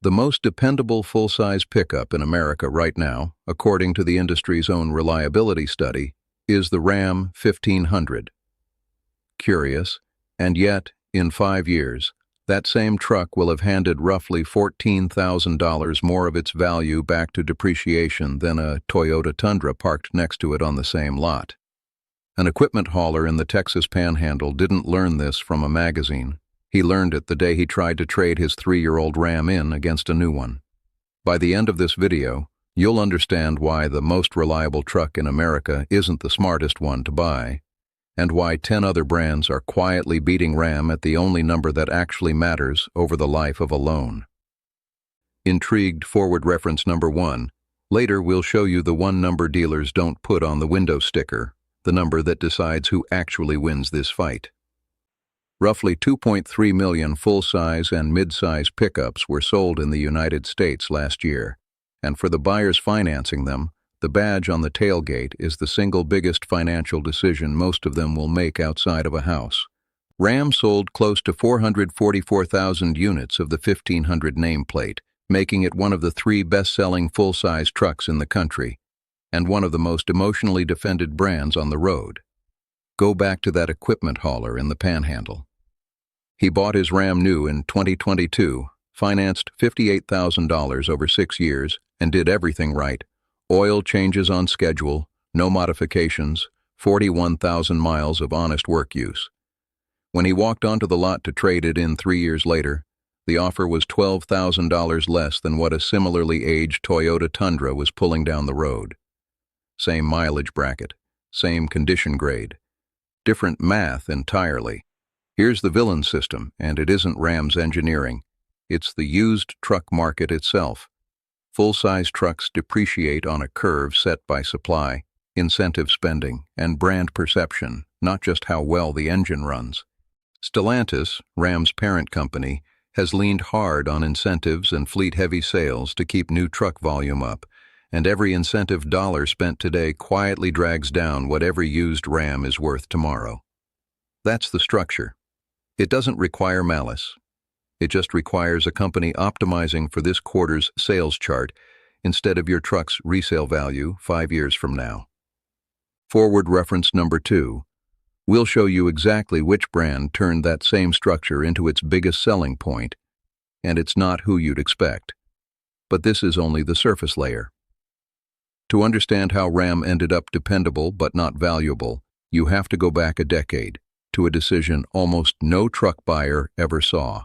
The most dependable full-size pickup in America right now, according to the industry's own reliability study, is the Ram 1500. Curious, and yet, in 5 years, that same truck will have handed roughly $14,000 more of its value back to depreciation than a Toyota Tundra parked next to it on the same lot. An equipment hauler in the Texas Panhandle didn't learn this from a magazine. He learned it the day he tried to trade his 3-year-old Ram in against a new one. By the end of this video, you'll understand why the most reliable truck in America isn't the smartest one to buy, and why 10 other brands are quietly beating Ram at the only number that actually matters over the life of a loan. Intrigued? Forward reference number 1. Later we'll show you the one number dealers don't put on the window sticker, the number that decides who actually wins this fight. Roughly 2.3 million full-size and mid-size pickups were sold in the United States last year, and for the buyers financing them, the badge on the tailgate is the single biggest financial decision most of them will make outside of a house. Ram sold close to 444,000 units of the 1500 nameplate, making it one of the 3 best-selling full-size trucks in the country, and one of the most emotionally defended brands on the road. Go back to that equipment hauler in the Panhandle. He bought his Ram new in 2022, financed $58,000 over 6 years, and did everything right. Oil changes on schedule, no modifications, 41,000 miles of honest work use. When he walked onto the lot to trade it in 3 years later, the offer was $12,000 less than what a similarly aged Toyota Tundra was pulling down the road. Same mileage bracket, same condition grade. Different math entirely. Here's the villain system, and it isn't Ram's engineering. It's the used truck market itself. Full-size trucks depreciate on a curve set by supply, incentive spending, and brand perception, not just how well the engine runs. Stellantis, Ram's parent company, has leaned hard on incentives and fleet-heavy sales to keep new truck volume up, and every incentive dollar spent today quietly drags down what every used Ram is worth tomorrow. That's the structure. It doesn't require malice. It just requires a company optimizing for this quarter's sales chart instead of your truck's resale value 5 years from now. Forward reference number 2. We'll show you exactly which brand turned that same structure into its biggest selling point, and it's not who you'd expect. But this is only the surface layer. To understand how Ram ended up dependable but not valuable, you have to go back a decade, to a decision almost no truck buyer ever saw.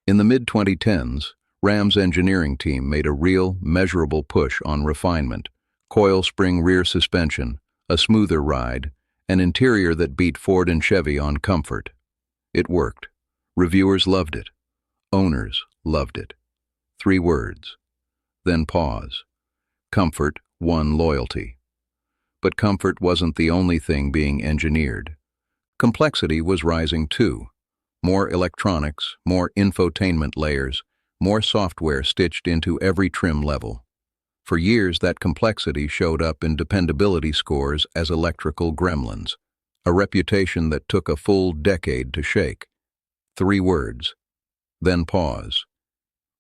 In the mid-2010s, Ram's engineering team made a real, measurable push on refinement, coil spring rear suspension, a smoother ride, an interior that beat Ford and Chevy on comfort. It worked. Reviewers loved it. Owners loved it. 3 words. Then pause. Comfort won loyalty. But comfort wasn't the only thing being engineered. Complexity was rising too. More electronics, more infotainment layers, more software stitched into every trim level. For years, that complexity showed up in dependability scores as electrical gremlins, a reputation that took a full decade to shake. 3 words. Then pause.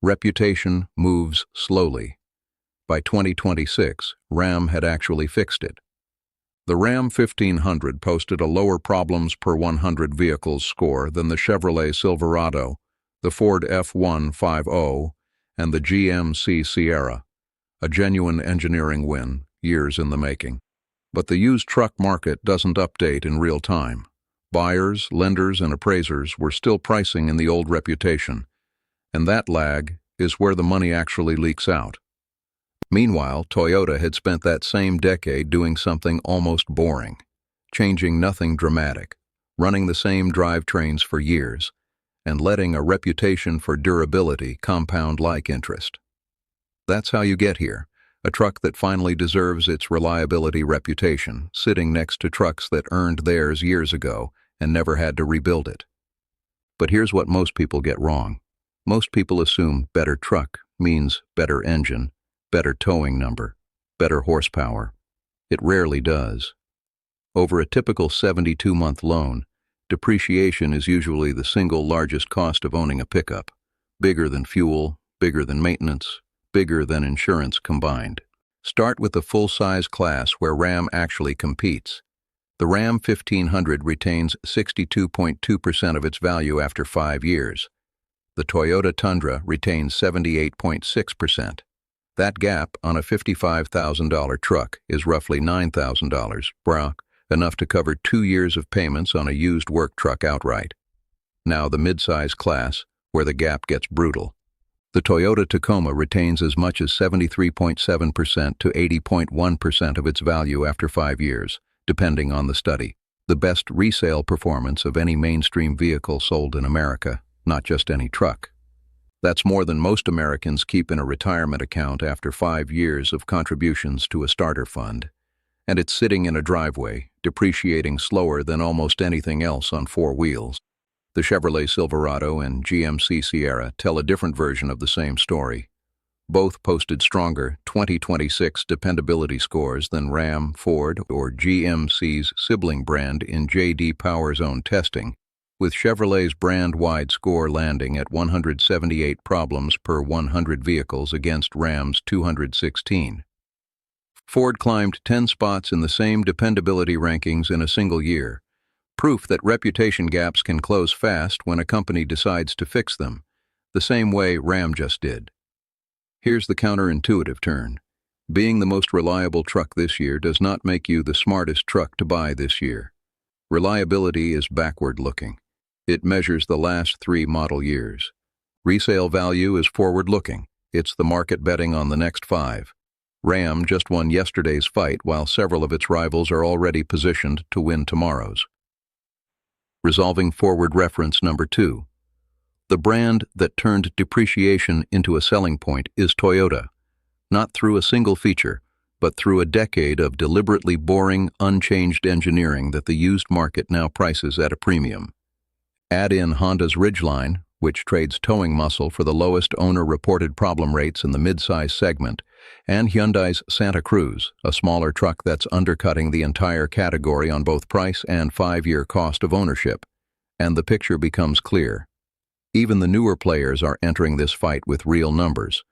Reputation moves slowly. By 2026, Ram had actually fixed it. The Ram 1500 posted a lower problems per 100 vehicles score than the Chevrolet Silverado, the Ford F-150, and the GMC Sierra, a genuine engineering win, years in the making. But the used truck market doesn't update in real time. Buyers, lenders, and appraisers were still pricing in the old reputation, and that lag is where the money actually leaks out. Meanwhile, Toyota had spent that same decade doing something almost boring, changing nothing dramatic, running the same drivetrains for years, and letting a reputation for durability compound like interest. That's how you get here, a truck that finally deserves its reliability reputation, sitting next to trucks that earned theirs years ago and never had to rebuild it. But here's what most people get wrong. Most people assume better truck means better engine, better towing number, better horsepower. It rarely does. Over a typical 72-month loan, depreciation is usually the single largest cost of owning a pickup. Bigger than fuel, bigger than maintenance, bigger than insurance combined. Start with the full-size class where Ram actually competes. The Ram 1500 retains 62.2% of its value after 5 years. The Toyota Tundra retains 78.6%. That gap on a $55,000 truck is roughly $9,000, enough to cover 2 years of payments on a used work truck outright. Now the midsize class, where the gap gets brutal. The Toyota Tacoma retains as much as 73.7% to 80.1% of its value after 5 years, depending on the study. The best resale performance of any mainstream vehicle sold in America, not just any truck. That's more than most Americans keep in a retirement account after 5 years of contributions to a starter fund. And it's sitting in a driveway, depreciating slower than almost anything else on 4 wheels. The Chevrolet Silverado and GMC Sierra tell a different version of the same story. Both posted stronger 2026 dependability scores than Ram, Ford, or GMC's sibling brand in J.D. Power's own testing, with Chevrolet's brand-wide score landing at 178 problems per 100 vehicles against Ram's 216. Ford climbed 10 spots in the same dependability rankings in a single year, proof that reputation gaps can close fast when a company decides to fix them, the same way Ram just did. Here's the counterintuitive turn. Being the most reliable truck this year does not make you the smartest truck to buy this year. Reliability is backward-looking. It measures the last 3 model years. Resale value is forward-looking. It's the market betting on the next 5. Ram just won yesterday's fight while several of its rivals are already positioned to win tomorrow's. Resolving forward reference number 2. The brand that turned depreciation into a selling point is Toyota, not through a single feature, but through a decade of deliberately boring, unchanged engineering that the used market now prices at a premium. Add in Honda's Ridgeline, which trades towing muscle for the lowest owner-reported problem rates in the midsize segment, and Hyundai's Santa Cruz, a smaller truck that's undercutting the entire category on both price and 5-year cost of ownership, and the picture becomes clear. Even the newer players are entering this fight with real numbers.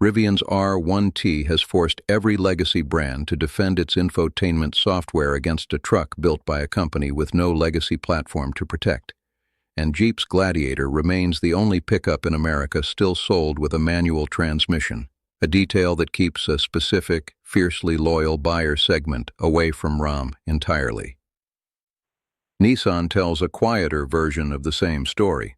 Rivian's R1T has forced every legacy brand to defend its infotainment software against a truck built by a company with no legacy platform to protect. And Jeep's Gladiator remains the only pickup in America still sold with a manual transmission, a detail that keeps a specific, fiercely loyal buyer segment away from Ram entirely. Nissan tells a quieter version of the same story.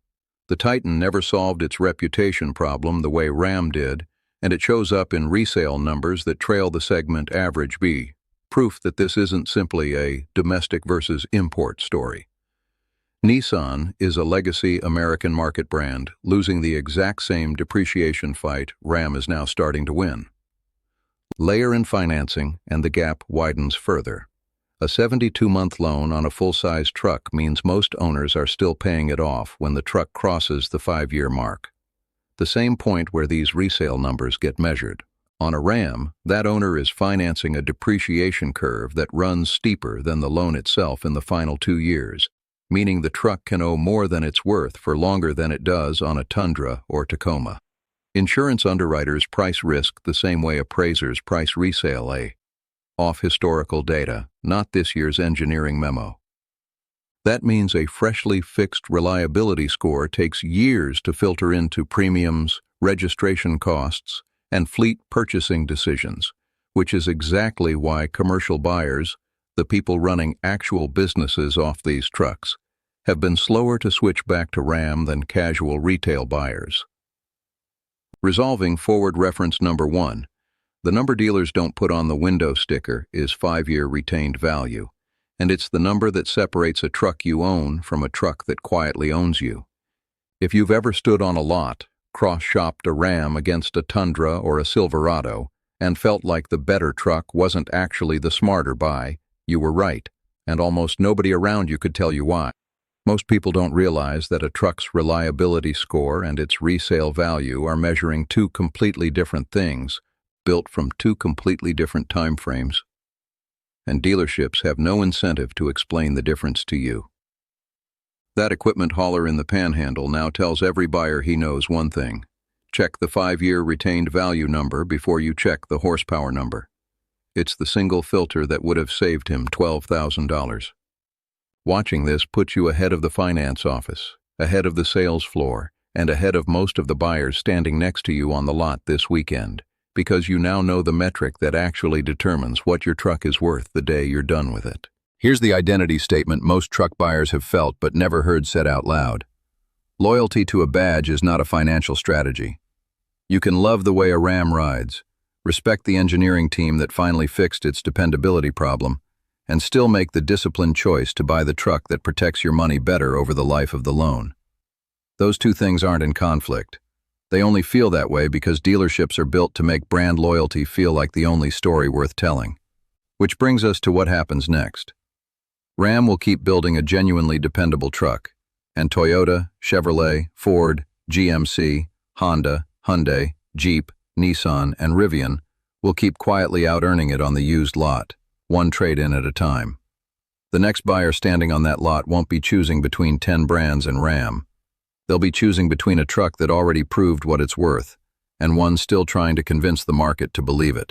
The Titan never solved its reputation problem the way Ram did, and it shows up in resale numbers that trail the segment average B, proof that this isn't simply a domestic versus import story. Nissan is a legacy American market brand, losing the exact same depreciation fight Ram is now starting to win. Layer in financing, and the gap widens further. A 72-month loan on a full-size truck means most owners are still paying it off when the truck crosses the 5-year mark. The same point where these resale numbers get measured. On a Ram, that owner is financing a depreciation curve that runs steeper than the loan itself in the final 2 years, meaning the truck can owe more than it's worth for longer than it does on a Tundra or Tacoma. Insurance underwriters price risk the same way appraisers price resale off historical data, not this year's engineering memo. That means a freshly fixed reliability score takes years to filter into premiums, registration costs, and fleet purchasing decisions, which is exactly why commercial buyers, the people running actual businesses off these trucks, have been slower to switch back to Ram than casual retail buyers. Resolving forward reference number 1. The number dealers don't put on the window sticker is 5-year retained value, and it's the number that separates a truck you own from a truck that quietly owns you. If you've ever stood on a lot, cross-shopped a Ram against a Tundra or a Silverado, and felt like the better truck wasn't actually the smarter buy, you were right, and almost nobody around you could tell you why. Most people don't realize that a truck's reliability score and its resale value are measuring 2 completely different things, built from 2 completely different time frames. And dealerships have no incentive to explain the difference to you. That equipment hauler in the Panhandle now tells every buyer he knows one thing. Check the 5-year retained value number before you check the horsepower number. It's the single filter that would have saved him $12,000. Watching this puts you ahead of the finance office, ahead of the sales floor, and ahead of most of the buyers standing next to you on the lot this weekend, because you now know the metric that actually determines what your truck is worth the day you're done with it. Here's the identity statement most truck buyers have felt but never heard said out loud. Loyalty to a badge is not a financial strategy. You can love the way a Ram rides, respect the engineering team that finally fixed its dependability problem, and still make the disciplined choice to buy the truck that protects your money better over the life of the loan. Those two things aren't in conflict. They only feel that way because dealerships are built to make brand loyalty feel like the only story worth telling. Which brings us to what happens next. Ram will keep building a genuinely dependable truck, and Toyota, Chevrolet, Ford, GMC, Honda, Hyundai, Jeep, Nissan, and Rivian will keep quietly out-earning it on the used lot, one trade-in at a time. The next buyer standing on that lot won't be choosing between 10 brands and Ram. They'll be choosing between a truck that already proved what it's worth, and one still trying to convince the market to believe it.